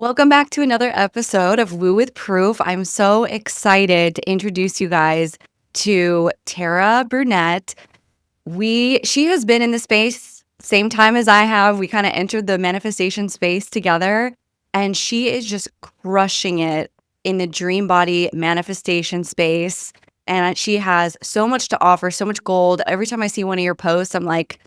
Welcome back to another episode of Woo with Proof. I'm so excited to introduce you guys to Tara Brunet. She has been in the space same time as I have. We kind of entered the manifestation space together, and she is just crushing it in the dream body manifestation space. And she has so much to offer, so much gold. Every time I see one of your posts, I'm like,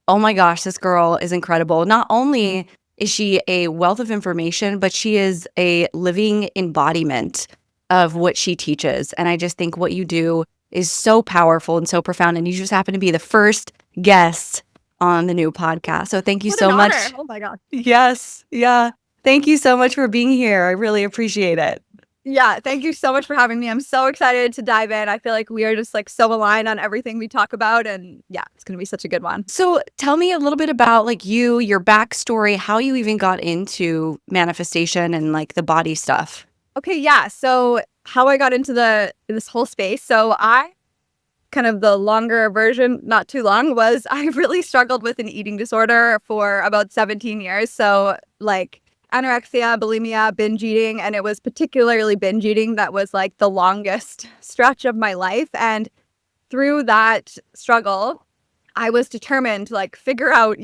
oh my gosh, this girl is incredible. Not only is she a wealth of information, but she is a living embodiment of what she teaches. And I just think what you do is so powerful and so profound. And you just happen to be the first guest on the new podcast. So thank you What an so honor. much. Oh my God. Yes. Yeah. Thank you so much for being here. I really appreciate it. Yeah, thank you so much for having me. I'm so excited to dive in. I feel like we are just like so aligned on everything we talk about. And yeah, it's going to be such a good one. So tell me a little bit about like your backstory, how you even got into manifestation and like the body stuff. Okay, yeah. So how I got into this whole space. So I kind of the longer version, not too long, was I really struggled with an eating disorder for about 17 years. So like anorexia, bulimia, binge eating, and it was particularly binge eating that was like the longest stretch of my life. And through that struggle, I was determined to like figure out,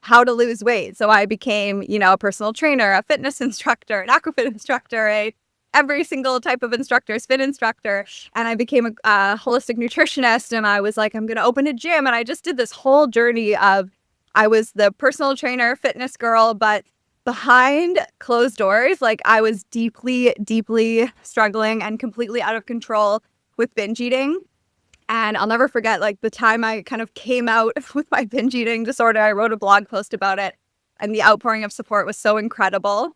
how to lose weight. So I became, a personal trainer, a fitness instructor, an aquafit instructor, every single type of instructor, spin instructor. And I became a holistic nutritionist. And I was like, I'm going to open a gym. And I just did this whole journey of, I was the personal trainer, fitness girl, but behind closed doors, like I was deeply, deeply struggling and completely out of control with binge eating. And I'll never forget, like, the time I kind of came out with my binge eating disorder. I wrote a blog post about it, and the outpouring of support was so incredible.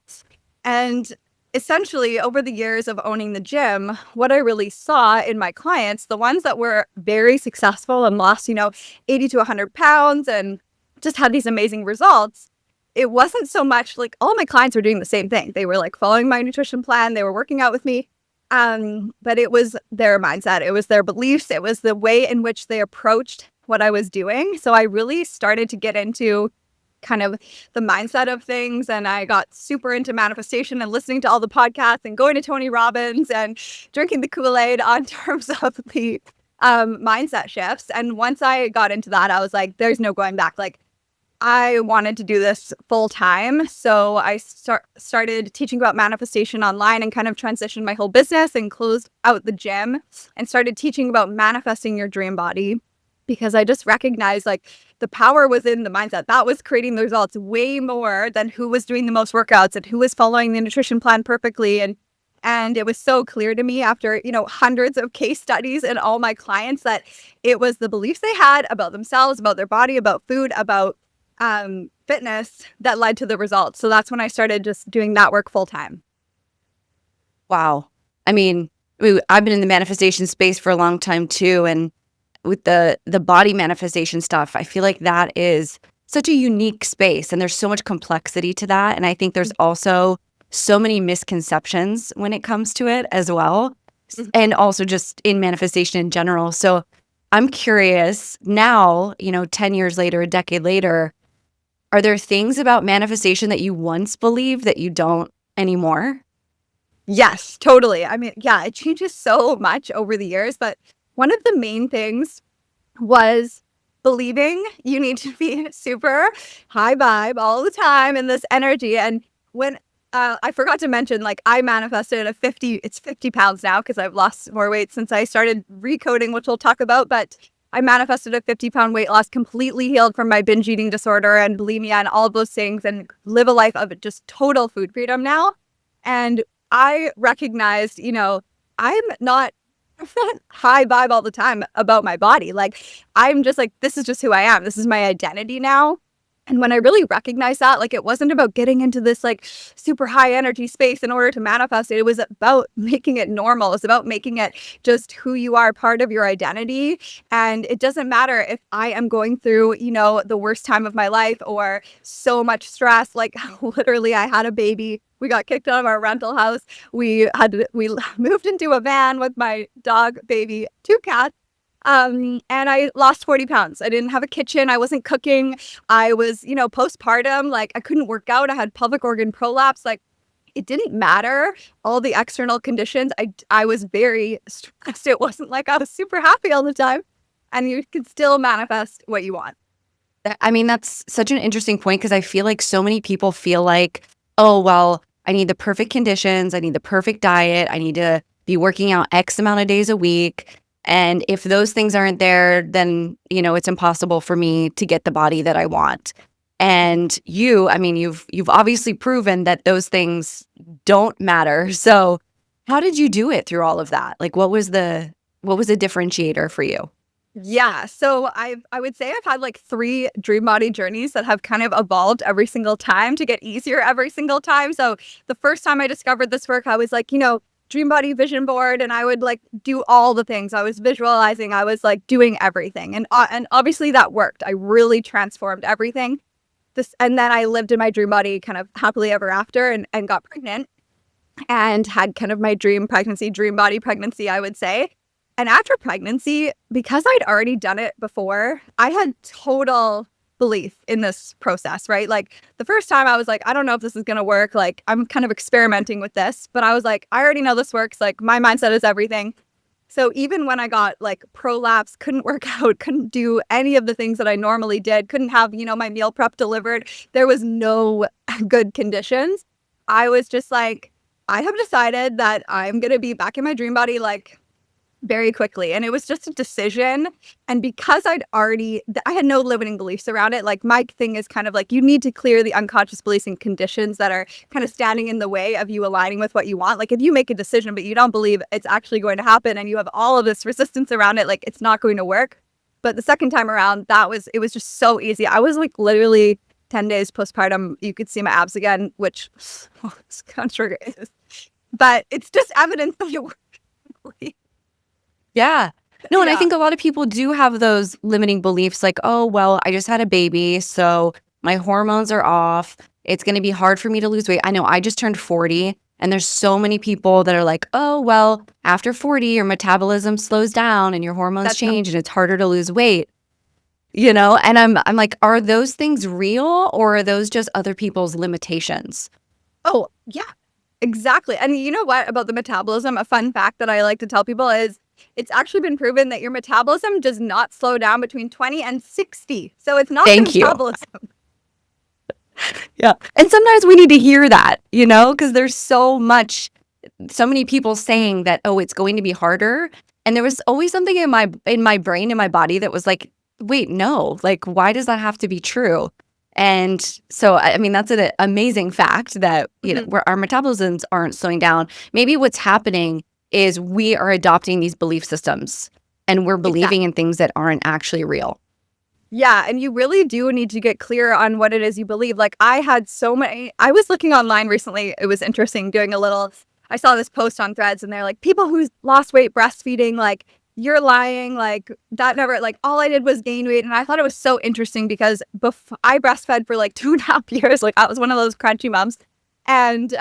And essentially, over the years of owning the gym, what I really saw in my clients, the ones that were very successful and lost, 80 to 100 pounds and just had these amazing results, it wasn't so much like all my clients were doing the same thing. They were like following my nutrition plan, they were working out with me. But it was their mindset, it was their beliefs, it was the way in which they approached what I was doing. So I really started to get into kind of the mindset of things, and I got super into manifestation and listening to all the podcasts and going to Tony Robbins and drinking the Kool-Aid on terms of the mindset shifts. And once I got into that, I was like, there's no going back. Like, I wanted to do this full time. So I started teaching about manifestation online and kind of transitioned my whole business and closed out the gym and started teaching about manifesting your dream body, because I just recognized like the power was in the mindset. That was creating the results way more than who was doing the most workouts and who was following the nutrition plan perfectly. And it was so clear to me after, hundreds of case studies and all my clients that it was the beliefs they had about themselves, about their body, about food, about fitness that led to the results. So that's when I started just doing that work full time. Wow. I mean, I've been in the manifestation space for a long time too. And with the body manifestation stuff, I feel like that is such a unique space and there's so much complexity to that. And I think there's also so many misconceptions when it comes to it as well. And also just in manifestation in general. So I'm curious now, 10 years later, a decade later, are there things about manifestation that you once believed that you don't anymore? Yes, totally. I mean, yeah, it changes so much over the years, but one of the main things was believing you need to be super high vibe all the time in this energy. And when I forgot to mention, like I manifested it's 50 pounds now because I've lost more weight since I started recoding, which we'll talk about. But I manifested a 50-pound weight loss, completely healed from my binge eating disorder and bulimia and all of those things, and live a life of just total food freedom now. And I recognized, I'm not high vibe all the time about my body. Like, I'm just like, this is just who I am. This is my identity now. And when I really recognized that, like, it wasn't about getting into this like super high energy space in order to manifest it. It was about making it normal. It was about making it just who you are, part of your identity. And it doesn't matter if I am going through, the worst time of my life or so much stress. Like, literally, I had a baby. We got kicked out of our rental house. We moved into a van with my dog, baby, 2 cats. And I lost 40 pounds. I didn't have a kitchen. I wasn't cooking. I was, postpartum. Like, I couldn't work out. I had pelvic organ prolapse. Like, it didn't matter all the external conditions. I was very stressed. It wasn't like I was super happy all the time. And you could still manifest what you want. I mean, that's such an interesting point because I feel like so many people feel like, oh, well, I need the perfect conditions. I need the perfect diet. I need to be working out X amount of days a week. And if those things aren't there, then, it's impossible for me to get the body that I want. And I mean, you've obviously proven that those things don't matter. So how did you do it through all of that? Like, what was the differentiator for you? Yeah. So I would say I've had like 3 dream body journeys that have kind of evolved every single time to get easier every single time. So the first time I discovered this work, I was like, dream body vision board, and I would like do all the things. I was visualizing, I was like doing everything. And obviously that worked. I really transformed everything. And then I lived in my dream body kind of happily ever after and got pregnant and had kind of my dream body pregnancy, I would say. And after pregnancy, because I'd already done it before, I had total belief in this process, right? Like the first time I was like, I don't know if this is going to work. Like I'm kind of experimenting with this, but I was like, I already know this works. Like my mindset is everything. So even when I got like prolapse, couldn't work out, couldn't do any of the things that I normally did, couldn't have, my meal prep delivered, there was no good conditions. I was just like, I have decided that I'm going to be back in my dream body, like very quickly. And it was just a decision. And because I had no limiting beliefs around it. Like my thing is kind of like, you need to clear the unconscious beliefs and conditions that are kind of standing in the way of you aligning with what you want. Like if you make a decision, but you don't believe it's actually going to happen and you have all of this resistance around it, like it's not going to work. But the second time around, it was just so easy. I was like literally 10 days postpartum. You could see my abs again, which it's kind of trigger is. But it's just evidence that it works. Yeah. No, and I Yeah. think a lot of people do have those limiting beliefs like, oh, well, I just had a baby, so my hormones are off. It's going to be hard for me to lose weight. I know I just turned 40, and there's so many people that are like, oh, well, after 40, your metabolism slows down and your hormones change and it's harder to lose weight. And I'm like, are those things real or are those just other people's limitations? Oh, yeah, exactly. And you know what about the metabolism? A fun fact that I like to tell people is it's actually been proven that your metabolism does not slow down between 20 and 60. So it's not the metabolism. Yeah. And sometimes we need to hear that, because there's so many people saying that, oh, it's going to be harder. And there was always something in my brain, in my body that was like, wait, no, like, why does that have to be true? And so, I mean, that's an amazing fact that, where our metabolisms aren't slowing down. Maybe what's happening is we are adopting these belief systems and we're believing in things that aren't actually real. Yeah. And you really do need to get clear on what it is you believe. Like I was looking online recently. It was interesting I saw this post on Threads and they're like, people who lost weight breastfeeding, like you're lying, like that never, like all I did was gain weight. And I thought it was so interesting because I breastfed for like 2.5 years. Like I was one of those crunchy moms. And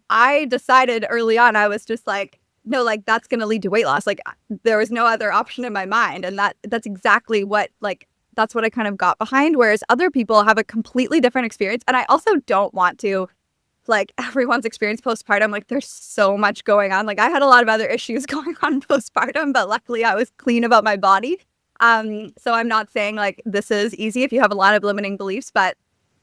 I decided early on, I was just like, no, like that's going to lead to weight loss. Like there was no other option in my mind. And that's exactly what, like, that's what I kind of got behind. Whereas other people have a completely different experience. And I also don't want to, like, everyone's experience postpartum, like there's so much going on. Like I had a lot of other issues going on postpartum, but luckily I was clean about my body. So I'm not saying like this is easy if you have a lot of limiting beliefs, but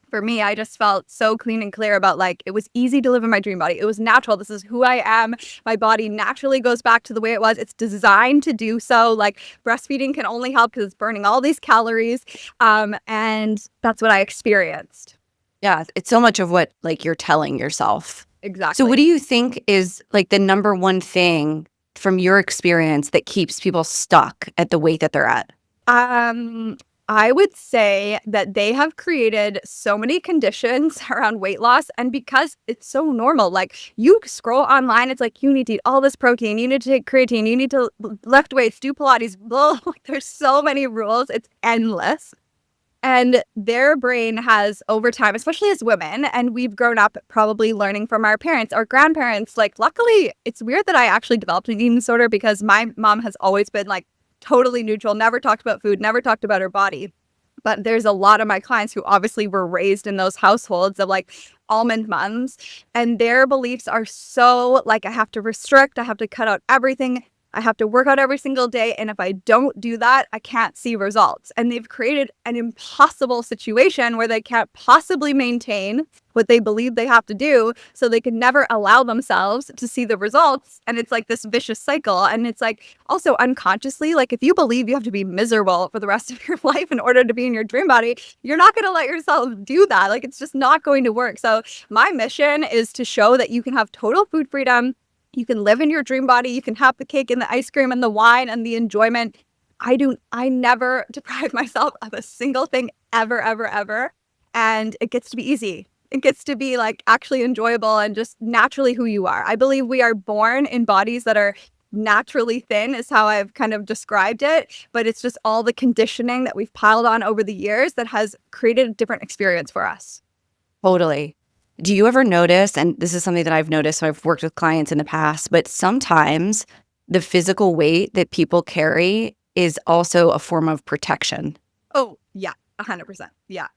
for me, I just felt so clean and clear about like, it was easy to live in my dream body. It was natural. This is who I am. My body naturally goes back to the way it was. It's designed to do so. Like breastfeeding can only help because it's burning all these calories. And that's what I experienced. Yeah. It's so much of what like you're telling yourself. Exactly. So what do you think is like the number one thing from your experience that keeps people stuck at the weight that they're at? I would say that they have created so many conditions around weight loss. And because it's so normal, like you scroll online, it's like, you need to eat all this protein, you need to take creatine, you need to lift weights, do Pilates, blah. There's so many rules. It's endless. And their brain has over time, especially as women, and we've grown up probably learning from our parents or grandparents. Like, luckily, it's weird that I actually developed an eating disorder because my mom has always been like, totally neutral, never talked about food, never talked about her body. But there's a lot of my clients who obviously were raised in those households of like almond moms, and their beliefs are so like, I have to restrict, I have to cut out everything, I have to work out every single day. And if I don't do that, I can't see results. And they've created an impossible situation where they can't possibly maintain what they believe they have to do. So they can never allow themselves to see the results. And it's like this vicious cycle. And it's like also unconsciously, like if you believe you have to be miserable for the rest of your life in order to be in your dream body, you're not going to let yourself do that. Like it's just not going to work. So my mission is to show that you can have total food freedom. You can live in your dream body. You can have the cake and the ice cream and the wine and the enjoyment. I never deprive myself of a single thing ever, ever, ever. And it gets to be easy. It gets to be like actually enjoyable and just naturally who you are. I believe we are born in bodies that are naturally thin is how I've kind of described it. But it's just all the conditioning that we've piled on over the years that has created a different experience for us. Totally. Do you ever notice, and this is something that I've noticed, so I've worked with clients in the past, but sometimes the physical weight that people carry is also a form of protection. Oh, yeah, 100%. Yeah.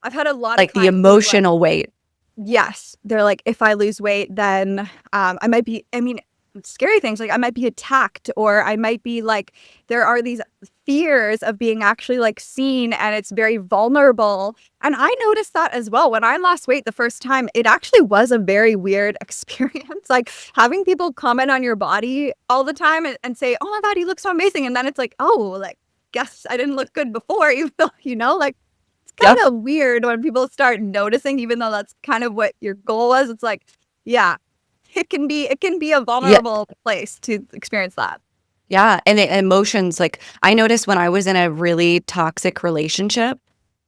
I've had a lot of Like the emotional weight. Yes. They're like, if I lose weight, then I might be, scary things like I might be attacked, or I might be like, there are these fears of being actually like seen, and it's very vulnerable. And I noticed that as well. When I lost weight the first time, it actually was a very weird experience. Like having people comment on your body all the time and say, oh my God, you look so amazing. And then it's like, oh, like, guess I didn't look good before, even though, like, it's kind of weird when people start noticing, even though that's kind of what your goal was. It's like, yeah. It can be a vulnerable place to experience that. Yeah. And the emotions, like I noticed when I was in a really toxic relationship,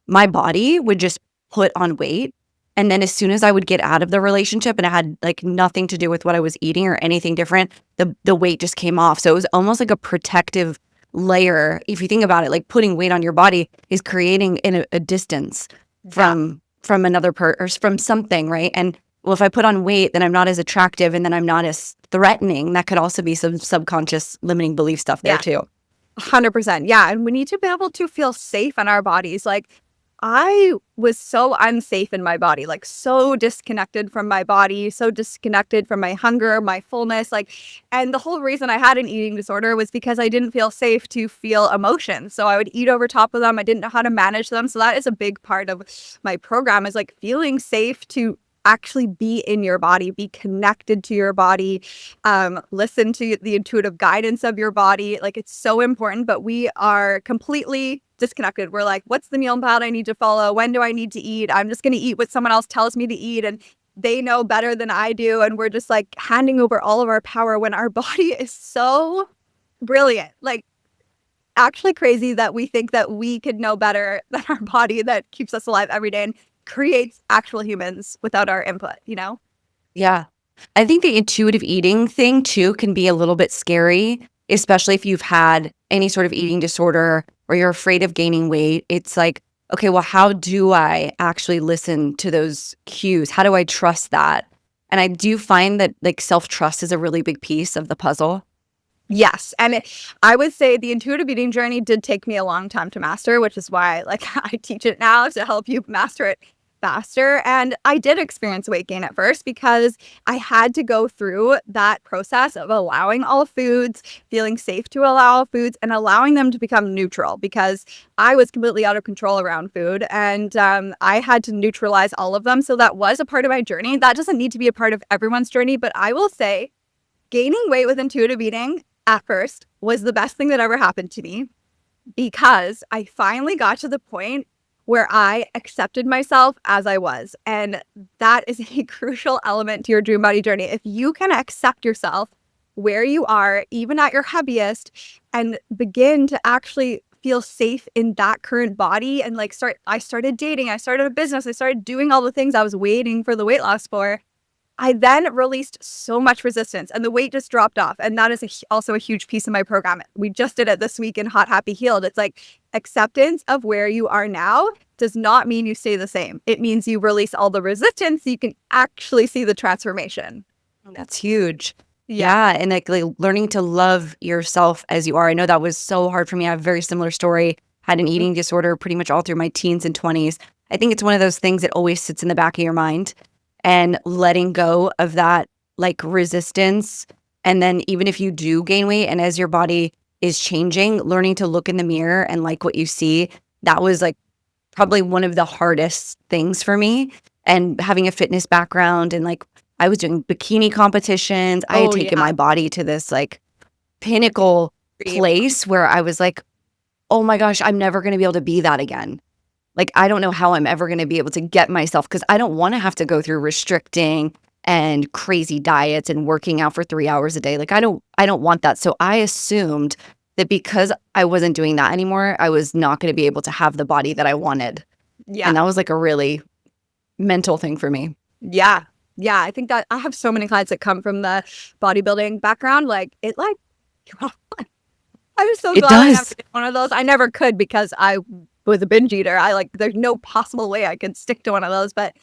my body would just put on weight. And then as soon as I would get out of the relationship and it had like nothing to do with what I was eating or anything different, the weight just came off. So it was almost like a protective layer. If you think about it, like putting weight on your body is creating a distance from another or from something, right? And well, if I put on weight, then I'm not as attractive and then I'm not as threatening. That could also be some subconscious limiting belief stuff there too. 100%. Yeah. And we need to be able to feel safe in our bodies. Like I was so unsafe in my body, like so disconnected from my body, so disconnected from my hunger, my fullness. Like, and the whole reason I had an eating disorder was because I didn't feel safe to feel emotions. So I would eat over top of them. I didn't know how to manage them. So that is a big part of my program, is like feeling safe to actually be in your body, be connected to your body, listen to the intuitive guidance of your body. Like it's so important, but we are completely disconnected. We're like, what's the meal plan I need to follow? When do I need to eat? I'm just going to eat what someone else tells me to eat. And they know better than I do. And we're just like handing over all of our power when our body is so brilliant. Like actually crazy that we think that we could know better than our body that keeps us alive every day and creates actual humans without our input, Yeah. I think the intuitive eating thing too can be a little bit scary, especially if you've had any sort of eating disorder or you're afraid of gaining weight. It's like, okay, well, how do I actually listen to those cues? How do I trust that? And I do find that like self-trust is a really big piece of the puzzle. Yes. And I would say the intuitive eating journey did take me a long time to master, which is why like I teach it now to help you master it faster. And I did experience weight gain at first because I had to go through that process of allowing all foods, feeling safe to allow all foods, and allowing them to become neutral, because I was completely out of control around food, and I had to neutralize all of them. So that was a part of my journey. That doesn't need to be a part of everyone's journey, but I will say gaining weight with intuitive eating at first was the best thing that ever happened to me, because I finally got to the point where I accepted myself as I was. And that is a crucial element to your dream body journey. If you can accept yourself where you are, even at your heaviest, and begin to actually feel safe in that current body, and like I started dating, I started a business, I started doing all the things I was waiting for the weight loss for, I then released so much resistance and the weight just dropped off. And that is also a huge piece of my program. We just did it this week in Hot, Happy, Healed. It's like acceptance of where you are now does not mean you stay the same. It means you release all the resistance so you can actually see the transformation. That's huge. Yeah. And like learning to love yourself as you are. I know that was so hard for me. I have a very similar story. had an eating disorder pretty much all through my teens and 20s. I think it's one of those things that always sits in the back of your mind, and letting go of that like resistance. And then even if you do gain weight and as your body is changing, learning to look in the mirror and like what you see, that was like probably one of the hardest things for me. And having a fitness background, and like I was doing bikini competitions. I had Oh, taken yeah. my body to this like pinnacle place where I was like, oh my gosh, I'm never going to be able to be that again. Like, I don't know how I'm ever going to be able to get myself, because I don't want to have to go through restricting and crazy diets and working out for 3 hours a day. Like, I don't want that. So I assumed that because I wasn't doing that anymore, I was not going to be able to have the body that I wanted. Yeah. And that was like a really mental thing for me. Yeah. Yeah. I think that I have so many clients that come from the bodybuilding background. Like, it like, I was so It glad I does. never did one of those. I never could because I was a binge eater. There's no possible way I could stick to one of those. But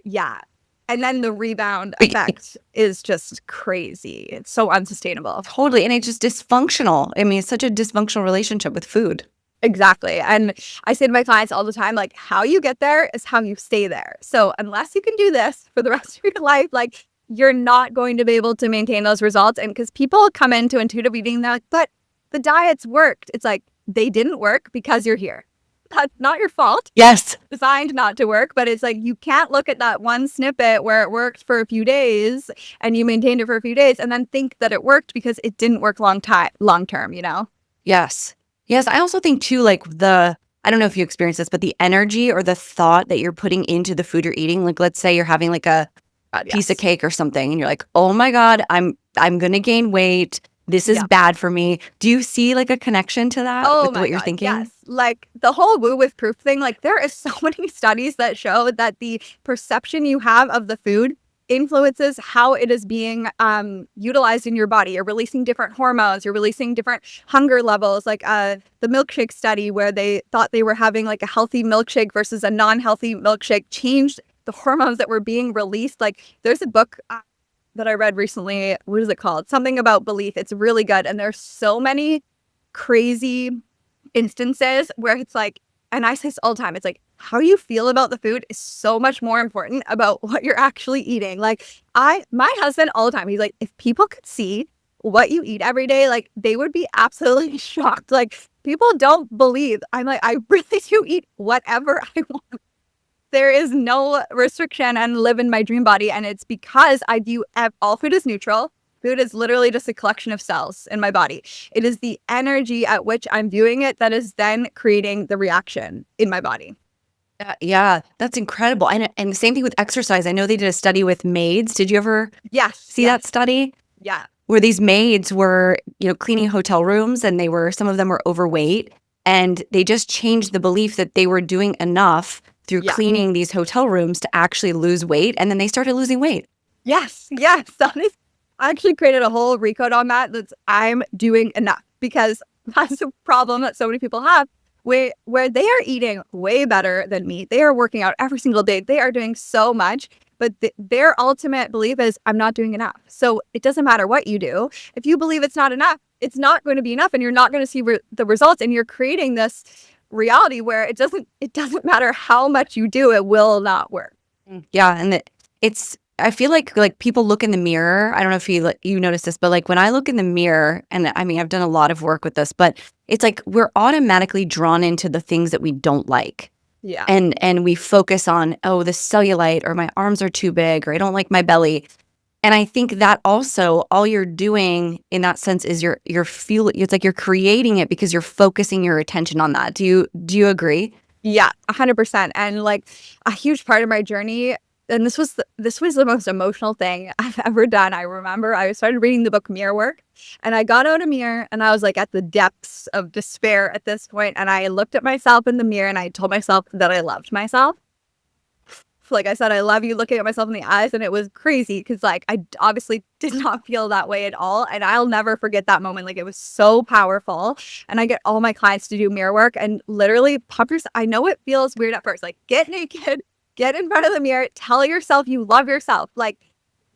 yeah. And then the rebound But effect is just crazy. It's so unsustainable. totally. And it's just dysfunctional. I mean, it's such a dysfunctional relationship with food. Exactly. And I say to my clients all the time, like, how you get there is how you stay there. So unless you can do this for the rest of your life, like, you're not going to be able to maintain those results. And because people come into intuitive eating, they're like, but the diets worked. It's like, they didn't work because you're here. That's not your fault. Yes. Designed not to work, but it's like, you can't look at that one snippet where it worked for a few days and you maintained it for a few days and then think that it worked because it didn't work long term, you know? Yes. Yes. I also think too, like I don't know if you experience this, but the energy or the thought that you're putting into the food you're eating, like let's say you're having like a piece of cake or something and you're like, oh my God, I'm going to gain weight. This is bad for me. Do you see like a connection to that with what you're thinking? Yes. Like the whole woo with proof thing, like there is so many studies that show that the perception you have of the food influences how it is being utilized in your body. You're releasing different hormones, you're releasing different hunger levels, like the milkshake study where they thought they were having like a healthy milkshake versus a non-healthy milkshake changed the hormones that were being released. Like there's a book that I read recently. What is it called? Something about belief. It's really good. And there's so many crazy instances where it's like, and I say this all the time, it's like, how you feel about the food is so much more important about what you're actually eating. Like my husband all the time, he's like, if people could see what you eat every day, like they would be absolutely shocked. Like people don't believe. I'm like, I really do eat whatever I want. There is no restriction and live in my dream body. And it's because I view all food as neutral. Food is literally just a collection of cells in my body. It is the energy at which I'm viewing it that is then creating the reaction in my body. Yeah, that's incredible. And the same thing with exercise. I know they did a study with maids. Did you ever see that study? Yeah. Where these maids were, cleaning hotel rooms, and some of them were overweight, and they just changed the belief that they were doing enough through cleaning these hotel rooms to actually lose weight, and then they started losing weight. Yes. I actually created a whole Recode on that. I'm doing enough, because that's a problem that so many people have where they are eating way better than me. They are working out every single day. They are doing so much, but their ultimate belief is I'm not doing enough. So it doesn't matter what you do. If you believe it's not enough, it's not going to be enough, and you're not going to see the results, and you're creating this reality where it doesn't matter how much you do, it will not work. Yeah, and I feel like people look in the mirror. I don't know if you notice this, but like when I look in the mirror, and I mean I've done a lot of work with this, but it's like we're automatically drawn into the things that we don't like. Yeah. And we focus on, oh, the cellulite, or my arms are too big, or I don't like my belly. And I think that also all you're doing in that sense is it's like you're creating it because you're focusing your attention on that. Do you agree? Yeah, 100%. And like a huge part of my journey, and this was the most emotional thing I've ever done. I remember I started reading the book Mirror Work, and I got out a mirror, and I was like at the depths of despair at this point, and I looked at myself in the mirror and I told myself that I loved myself. Like I said, I love you, looking at myself in the eyes, and it was crazy because like I obviously did not feel that way at all, and I'll never forget that moment. Like it was so powerful, and I get all my clients to do mirror work and literally pump yourself. I know it feels weird at first, like get naked, get in front of the mirror, tell yourself you love yourself, like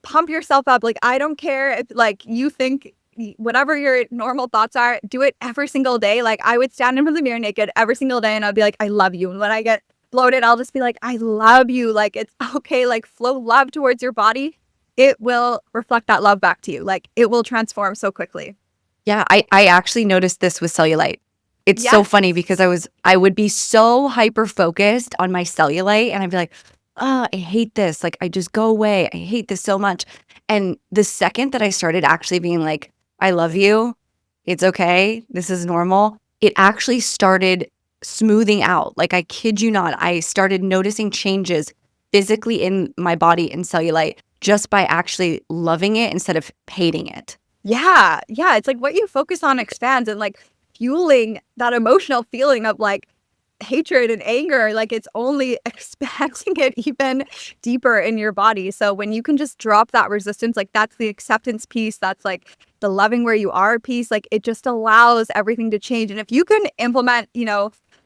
pump yourself up. Like I don't care if like you think whatever your normal thoughts are, do it every single day. Like I would stand in front of the mirror naked every single day and I'd be like, I love you. And when I get bloated, I'll just be like, I love you. Like it's okay. Like flow love towards your body. It will reflect that love back to you. Like it will transform so quickly. Yeah, I actually noticed this with cellulite. It's so Yes. funny because I would be so hyper focused on my cellulite and I'd be like, oh, I hate this. Like I just go away. I hate this so much. And the second that I started actually being like, I love you, it's okay, this is normal, it actually started smoothing out. Like I kid you not, I started noticing changes physically in my body and cellulite just by actually loving it instead of hating it. Yeah. Yeah. It's like what you focus on expands and like fueling that emotional feeling of like hatred and anger, like it's only expanding it even deeper in your body. So when you can just drop that resistance, like that's the acceptance piece, that's like the loving where you are piece, like it just allows everything to change. And if you can implement,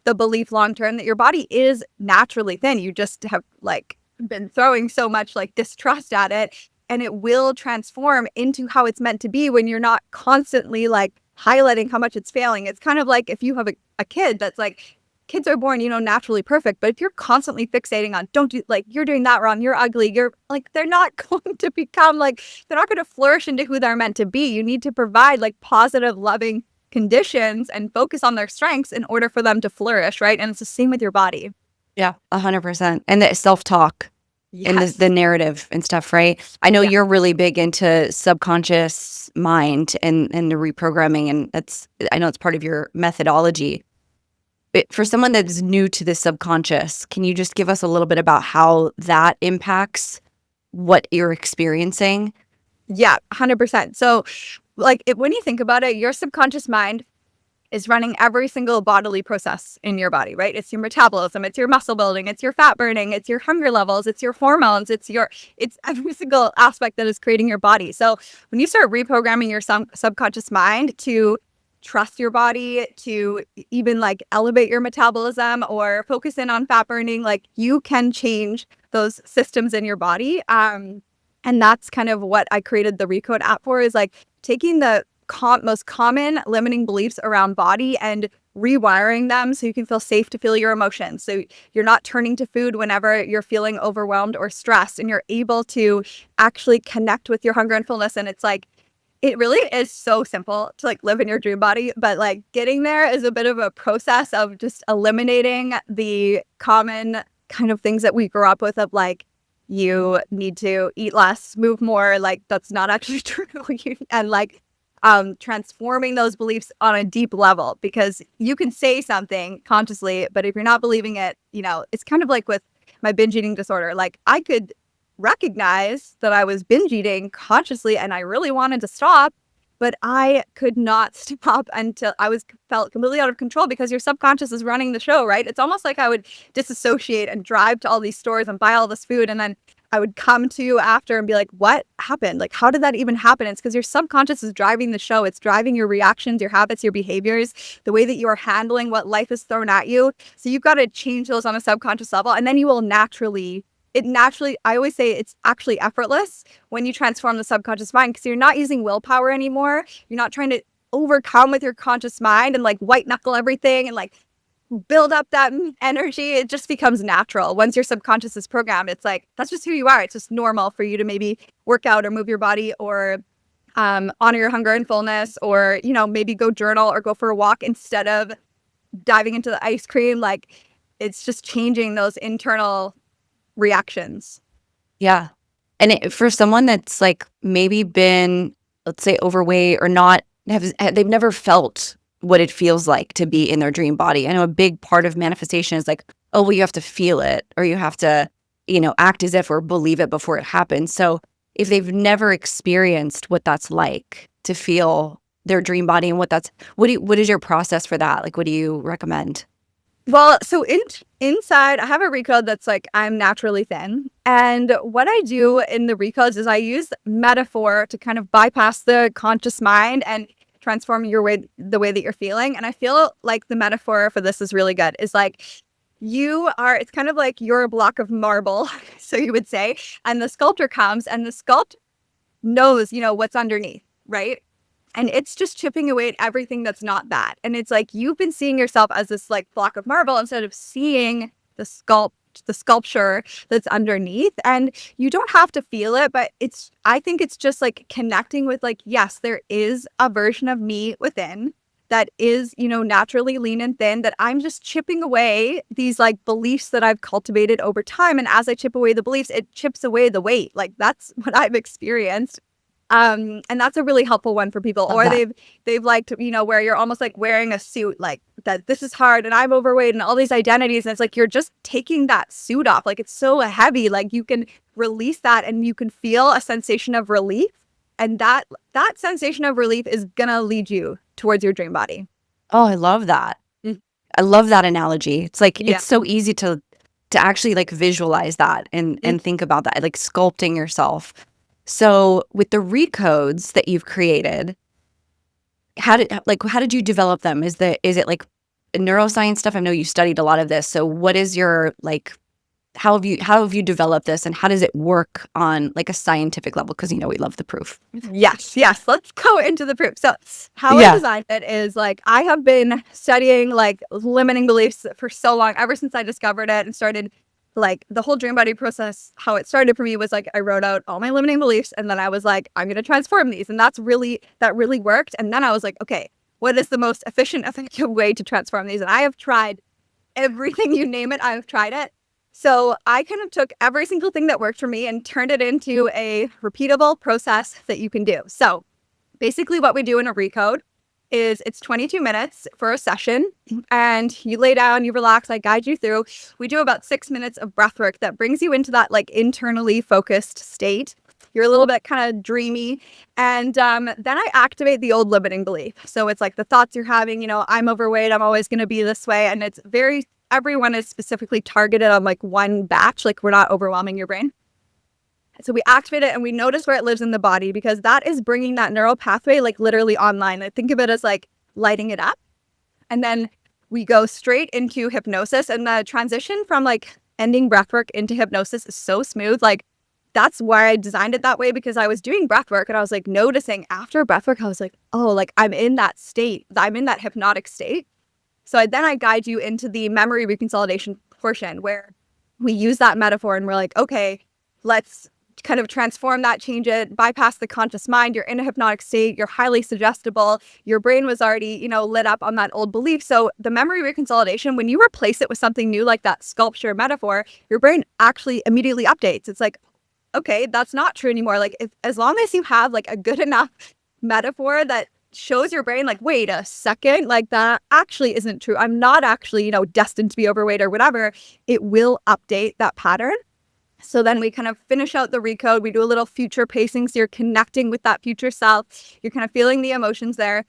the belief long term that your body is naturally thin, you just have like been throwing so much like distrust at it, and it will transform into how it's meant to be when you're not constantly like highlighting how much it's failing. It's kind of like if you have a kid that's like, kids are born, naturally perfect. But if you're constantly fixating on, don't do, like, you're doing that wrong, you're ugly, you're like, they're not going to become like, they're not going to flourish into who they're meant to be. You need to provide like positive, loving conditions and focus on their strengths in order for them to flourish, right? And it's the same with your body. Yeah, 100%. And the self-talk and Yes. the narrative and stuff, right? I know Yeah. you're really big into subconscious mind and the reprogramming, and I know it's part of your methodology. But for someone that's new to the subconscious, can you just give us a little bit about how that impacts what you're experiencing? Yeah, 100%. So, like, when you think about it, your subconscious mind is running every single bodily process in your body, right? It's your metabolism, it's your muscle building, it's your fat burning, it's your hunger levels, it's your hormones, it's every single aspect that is creating your body. So when you start reprogramming your subconscious mind to trust your body, to even like elevate your metabolism or focus in on fat burning, like you can change those systems in your body. And that's kind of what I created the Recode app for, is like taking the most common limiting beliefs around body and rewiring them so you can feel safe to feel your emotions. So you're not turning to food whenever you're feeling overwhelmed or stressed, and you're able to actually connect with your hunger and fullness. And it's like, it really is so simple to like live in your dream body, but like getting there is a bit of a process of just eliminating the common kind of things that we grew up with of like, you need to eat less, move more. Like that's not actually true. And like transforming those beliefs on a deep level, because you can say something consciously, but if you're not believing it, it's kind of like with my binge eating disorder. Like I could recognize that I was binge eating consciously and I really wanted to stop, but I could not stop until felt completely out of control, because your subconscious is running the show, right? It's almost like I would disassociate and drive to all these stores and buy all this food, and then I would come to you after and be like, what happened? Like, how did that even happen? It's because your subconscious is driving the show. It's driving your reactions, your habits, your behaviors, the way that you are handling what life is thrown at you. So you've got to change those on a subconscious level, and then you will I always say it's actually effortless when you transform the subconscious mind, because you're not using willpower anymore. You're not trying to overcome with your conscious mind and like white knuckle everything and like build up that energy. It just becomes natural. Once your subconscious is programmed, it's like, that's just who you are. It's just normal for you to maybe work out or move your body or honor your hunger and fullness, or, maybe go journal or go for a walk instead of diving into the ice cream. Like it's just changing those internal reactions. Yeah. And for someone that's like maybe been, let's say, overweight or not, they've never felt what it feels like to be in their dream body. I know a big part of manifestation is like, oh, well, you have to feel it, or you have to, act as if or believe it before it happens. So if they've never experienced what that's like to feel their dream body and what is your process for that? Like, what do you recommend? Well, so inside, I have a Recode that's like, I'm naturally thin. And what I do in the Recodes is I use metaphor to kind of bypass the conscious mind and transform the way that you're feeling. And I feel like the metaphor for this is really good. Is like, it's kind of like you're a block of marble, so you would say, and the sculptor comes and the sculpt knows, what's underneath, right? And it's just chipping away at everything that's not that. And it's like you've been seeing yourself as this like block of marble instead of seeing the sculpture that's underneath. And you don't have to feel it, but I think it's just like connecting with like, yes, there is a version of me within that is, naturally lean and thin, that I'm just chipping away these like beliefs that I've cultivated over time. And as I chip away the beliefs, it chips away the weight. Like that's what I've experienced. And that's a really helpful one for people. Love Or that. they've liked, where you're almost like wearing a suit, like that this is hard and I'm overweight and all these identities. And it's like you're just taking that suit off. Like it's so heavy. Like you can release that and you can feel a sensation of relief. And that sensation of relief is gonna lead you towards your dream body. Oh, I love that. Mm. I love that analogy. It's like Yeah. it's so easy to actually like visualize that and think about that, like sculpting yourself. So with the recodes that you've created, how did you develop them? Is it like neuroscience stuff? I know you studied a lot of this. So what is your like how have you developed this, and how does it work on like a scientific level? Because we love the proof. Yes. Let's go into the proof. So how I designed it is like I have been studying like limiting beliefs for so long, ever since I discovered it and started like the whole dream body process. How it started for me was like I wrote out all my limiting beliefs and then I was like, I'm going to transform these. And that really worked. And then I was like, okay, what is the most efficient, effective way to transform these? And I have tried everything, you name it, I've tried it. So I kind of took every single thing that worked for me and turned it into a repeatable process that you can do. So basically what we do in a Recode is it's 22 minutes for a session, and you lay down, you relax, I guide you through. We do about 6 minutes of breath work that brings you into that like internally focused state. You're a little bit kind of dreamy. And then I activate the old limiting belief. So it's like the thoughts you're having, I'm overweight, I'm always going to be this way. And everyone is specifically targeted on like one batch, like we're not overwhelming your brain. So we activate it and we notice where it lives in the body, because that is bringing that neural pathway like literally online. I think of it as like lighting it up. And then we go straight into hypnosis, and the transition from like ending breathwork into hypnosis is so smooth. Like that's why I designed it that way, because I was doing breathwork and I was like noticing after breathwork, I was like, oh, like I'm in that state. I'm in that hypnotic state. So I guide you into the memory reconsolidation portion where we use that metaphor and we're like, okay, let's kind of transform that, change it, bypass the conscious mind. You're in a hypnotic state. You're highly suggestible. Your brain was already, lit up on that old belief. So the memory reconsolidation, when you replace it with something new, like that sculpture metaphor, your brain actually immediately updates. It's like, okay, that's not true anymore. Like as long as you have like a good enough metaphor that shows your brain like, wait a second, like that actually isn't true. I'm not actually, destined to be overweight or whatever. It will update that pattern. So then we kind of finish out the Recode. We do a little future pacing. So you're connecting with that future self. You're kind of feeling the emotions there.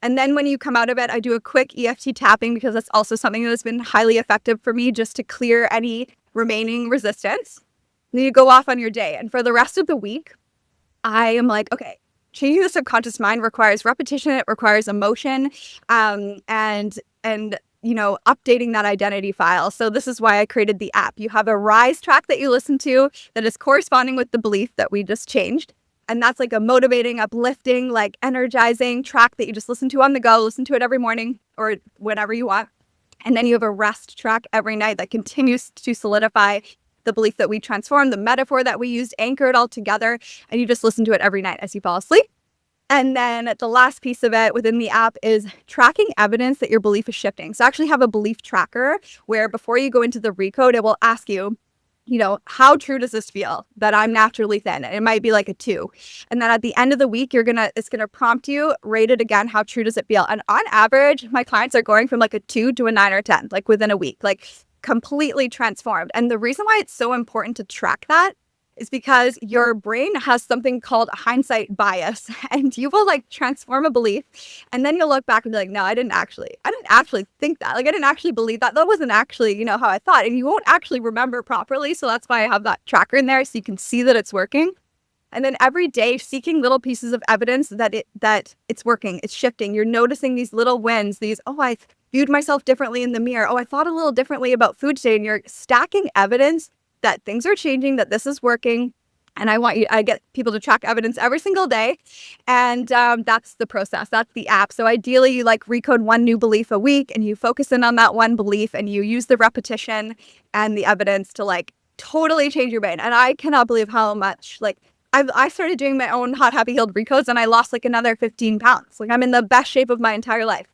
And then when you come out of it, I do a quick EFT tapping, because that's also something that has been highly effective for me, just to clear any remaining resistance. Then you go off on your day. And for the rest of the week, I am like, okay, changing the subconscious mind requires repetition. It requires emotion, and updating that identity file. So this is why I created the app. You have a Rise track that you listen to that is corresponding with the belief that we just changed. And that's like a motivating, uplifting, like energizing track that you just listen to on the go, listen to it every morning or whenever you want. And then you have a rest track every night that continues to solidify the belief that we transformed, the metaphor that we used, anchor it all together, and you just listen to it every night as you fall asleep. And then the last piece of it within the app is tracking evidence that your belief is shifting. So I actually have a belief tracker where before you go into the Recode, it will ask you, how true does this feel that I'm naturally thin? And it might be like a 2. And then at the end of the week, it's going to prompt you, rate it again. How true does it feel? And on average, my clients are going from like a 2 to a 9 or 10, like within a week, like completely transformed. And the reason why it's so important to track that is because your brain has something called hindsight bias, and you will like transform a belief and then you'll look back and be like, no, I didn't actually think that. Like I didn't actually believe that. That wasn't actually, how I thought. And you won't actually remember properly. So that's why I have that tracker in there, so you can see that it's working. And then every day seeking little pieces of evidence that it's working, it's shifting. You're noticing these little wins, I viewed myself differently in the mirror. Oh, I thought a little differently about food today. And you're stacking evidence that things are changing, that this is working. And I get people to track evidence every single day. And that's the process. That's the app. So ideally, you like recode one new belief a week and you focus in on that one belief and you use the repetition and the evidence to like totally change your brain. And I cannot believe how much like I started doing my own hot, happy, healed recodes and I lost like another 15 pounds. Like I'm in the best shape of my entire life.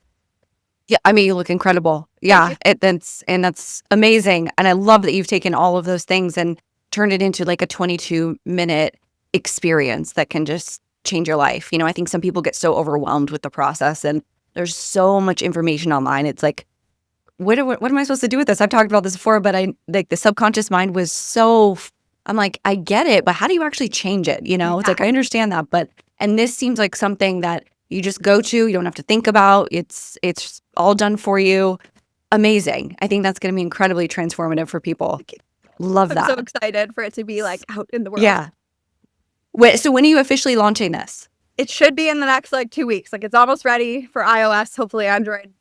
Yeah, I mean, you look incredible. Yeah, that's amazing. And I love that you've taken all of those things and turned it into like a 22-minute experience that can just change your life. You know, I think some people get so overwhelmed with the process and there's so much information online. It's like, what am I supposed to do with this? I've talked about this before, but I like the subconscious mind was so, I'm like, I get it, but how do you actually change it? You know, it's like, I understand that, but, and this seems like something that you just go to, you don't have to think about. It's all done for you. Amazing. I think that's going to be incredibly transformative for people. Love that. I'm so excited for it to be like out in the world. Yeah. Wait, so when are you officially launching this? It should be in the next like 2 weeks. Like it's almost ready for iOS, hopefully Android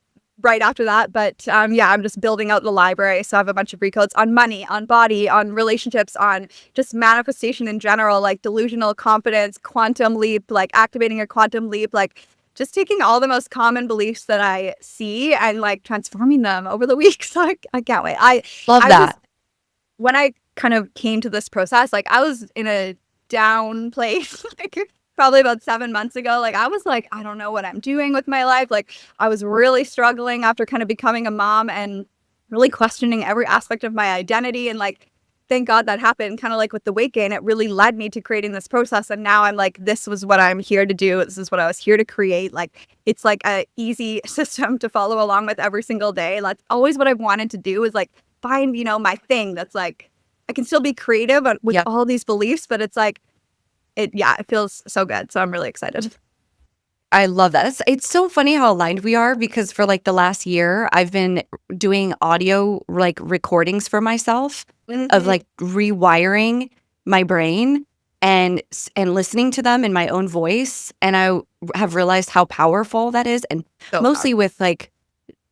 right after that. But yeah, I'm just building out the library. So I have a bunch of recodes on money, on body, on relationships, on just manifestation in general, like delusional confidence, quantum leap, like activating a quantum leap, like just taking all the most common beliefs that I see and like transforming them over the weeks. Like I can't wait. I love that. When I kind of came to this process, like I was in a down place, like probably about 7 months ago. Like I was like, I don't know what I'm doing with my life. Like I was really struggling after kind of becoming a mom and really questioning every aspect of my identity. And like, thank God that happened. Kind of like with the weight gain, it really led me to creating this process. And now I'm like, this was what I'm here to do. This is what I was here to create. Like, it's like a easy system to follow along with every single day. That's always what I've wanted to do is like find, you know, my thing that's like, I can still be creative with all these beliefs, but it's like, it feels so good. So I'm really excited. I love that. It's so funny how aligned we are because for like the last year, I've been doing audio like recordings for myself of like rewiring my brain and listening to them in my own voice. And I have realized how powerful that is. And So mostly with like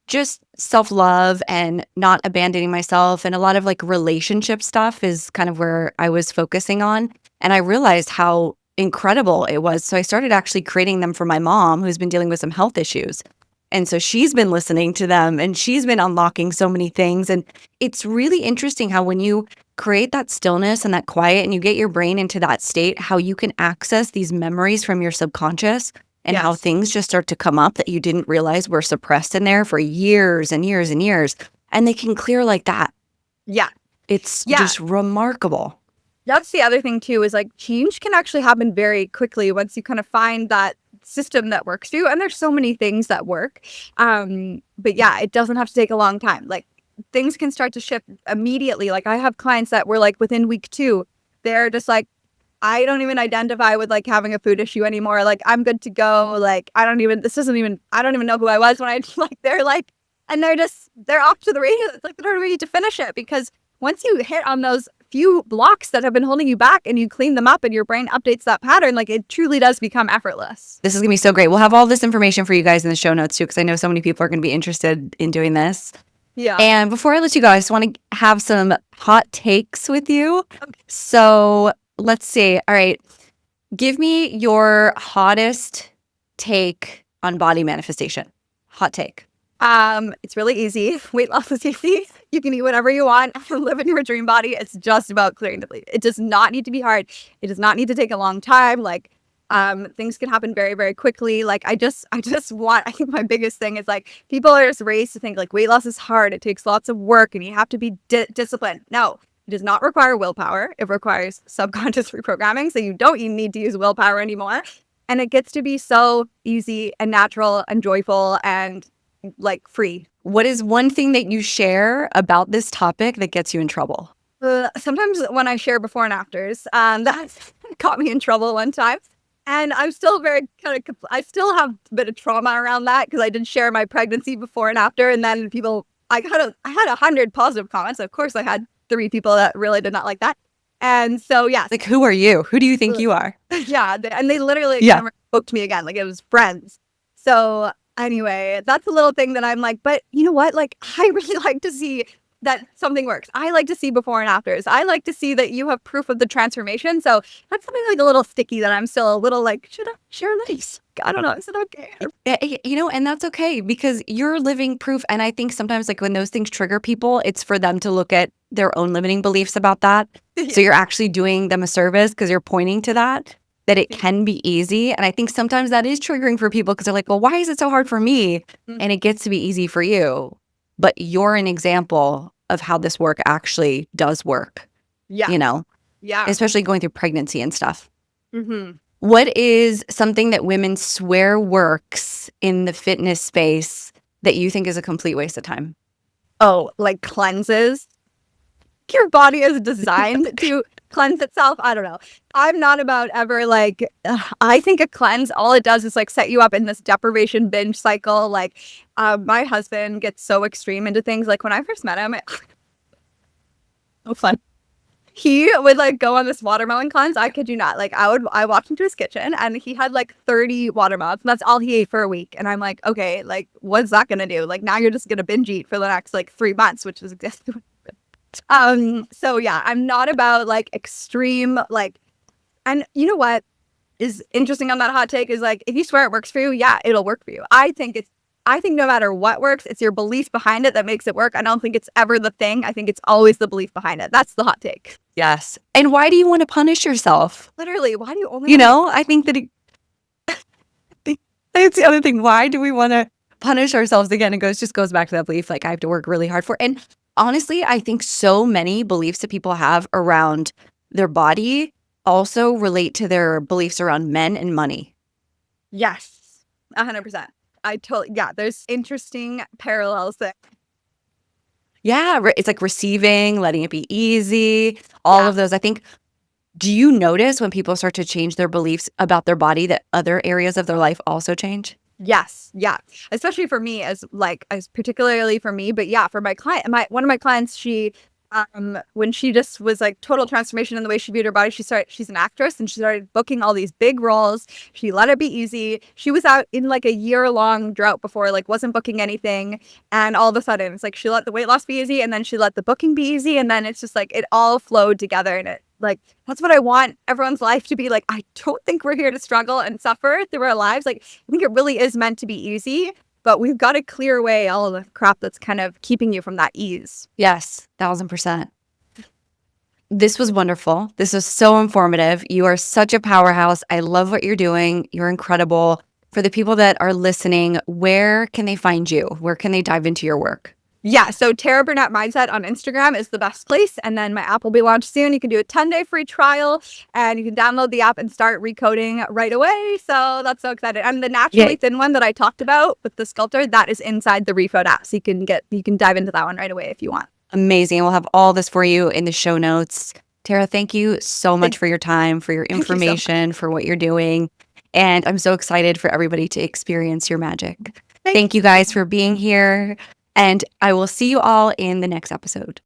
just self-love and not abandoning myself. And a lot of like relationship stuff is kind of where I was focusing on. And I realized how incredible it was. So I started actually creating them for my mom, who's been dealing with some health issues. And so she's been listening to them and she's been unlocking so many things. And it's really interesting how when you create that stillness and that quiet and you get your brain into that state, how you can access these memories from your subconscious and how things just start to come up that you didn't realize were suppressed in there for years and years and years. And they can clear like that. Yeah. It's just remarkable. That's the other thing too, is like change can actually happen very quickly once you kind of find that system that works for you. And there's so many things that work. But yeah, it doesn't have to take a long time. Like things can start to shift immediately. Like I have clients that were like within week 2, they're just like, I don't even identify with like having a food issue anymore. Like I'm good to go. Like I don't even know who I was when I like, they're like, and they're off to the races. It's like they don't even need to finish it because once you hit on those few blocks that have been holding you back and you clean them up and your brain updates that pattern, like it truly does become effortless. This is going to be so great. We'll have all this information for you guys in the show notes too, because I know so many people are going to be interested in doing this. Yeah. And before I let you go, I just want to have some hot takes with you. Okay. So let's see. All right. Give me your hottest take on body manifestation. Hot take. It's really easy. Weight loss is easy. You can eat whatever you want and live in your dream body. It's just about clearing the plate. It does not need to be hard. It does not need to take a long time. Like, things can happen very, very quickly. Like, I think my biggest thing is like, people are just raised to think like weight loss is hard. It takes lots of work and you have to be disciplined. No, it does not require willpower. It requires subconscious reprogramming. So you don't even need to use willpower anymore. And it gets to be so easy and natural and joyful and like free. What is one thing that you share about this topic that gets you in trouble? Sometimes when I share before and afters, that got me in trouble one time. And I'm still I still have a bit of trauma around that because I did share my pregnancy before and after. And then I had 100 positive comments. Of course, I had 3 people that really did not like that. And so, yeah. Like, who are you? Who do you think you are? Yeah. And they literally never spoke to me again. Like, it was friends. So anyway, that's a little thing that I'm like, but you know what? Like, I really like to see that something works. I like to see before and afters. I like to see that you have proof of the transformation. So that's something like a little sticky that I'm still a little like, should I share this? I don't know. Is it okay? And that's okay because you're living proof. And I think sometimes like when those things trigger people, it's for them to look at their own limiting beliefs about that. So you're actually doing them a service because you're pointing to that it can be easy. And I think sometimes that is triggering for people because they're like, well, why is it so hard for me? And it gets to be easy for you. But you're an example of how this work actually does work. Yeah. Yeah. Especially going through pregnancy and stuff. What is something that women swear works in the fitness space that you think is a complete waste of time? Oh, like cleanses. Your body is designed to cleanse itself. I don't know. I'm not about ever like, I think a cleanse, all it does is like set you up in this deprivation binge cycle. Like my husband gets so extreme into things. Like when I first met him, oh fun. He would like go on this watermelon cleanse. I kid you not. Like I walked into his kitchen and he had like 30 watermelons and that's all he ate for a week. And I'm like, okay, like what's that gonna do? Like now you're just gonna binge eat for the next like 3 months, which is exactly what so yeah, I'm not about like extreme like, and you know what is interesting on that hot take is like if you swear it works for you, yeah, it'll work for you. I think no matter what works, it's your belief behind it that makes it work. I don't think it's ever the thing. I think it's always the belief behind it. That's the hot take. Yes. And why do you want to punish yourself? Literally, why do you only I think that that's the other thing. Why do we want to punish ourselves again? It just goes back to that belief like I have to work really hard for it. And honestly, I think so many beliefs that people have around their body also relate to their beliefs around men and money. Yes, 100%. There's interesting parallels there. Yeah, it's like receiving, letting it be easy, all of those. I think, do you notice when people start to change their beliefs about their body that other areas of their life also change? Yes. Yeah. Especially for me as particularly for me, but yeah, for my client, one of my clients, she, when she just was like total transformation in the way she viewed her body, she's an actress and she started booking all these big roles. She let it be easy. She was out in like a year-long drought before, like wasn't booking anything. And all of a sudden it's like, she let the weight loss be easy and then she let the booking be easy. And then it's just like, it all flowed together and like, that's what I want everyone's life to be like. I don't think we're here to struggle and suffer through our lives. Like, I think it really is meant to be easy, but we've got to clear away all of the crap that's kind of keeping you from that ease. Yes, 1000%. This was wonderful. This was so informative. You are such a powerhouse. I love what you're doing. You're incredible. For the people that are listening, where can they find you? Where can they dive into your work? Yeah, so Tara Brunet Mindset on Instagram is the best place. And then my app will be launched soon. You can do a 10-day free trial and you can download the app and start recoding right away. So that's so exciting. And the naturally thin one that I talked about with the sculptor, that is inside the Recode app. So you can dive into that one right away if you want. Amazing. We'll have all this for you in the show notes. Tara, thank you so much for your time, for your information, for what you're doing. And I'm so excited for everybody to experience your magic. Thank you guys for being here. And I will see you all in the next episode.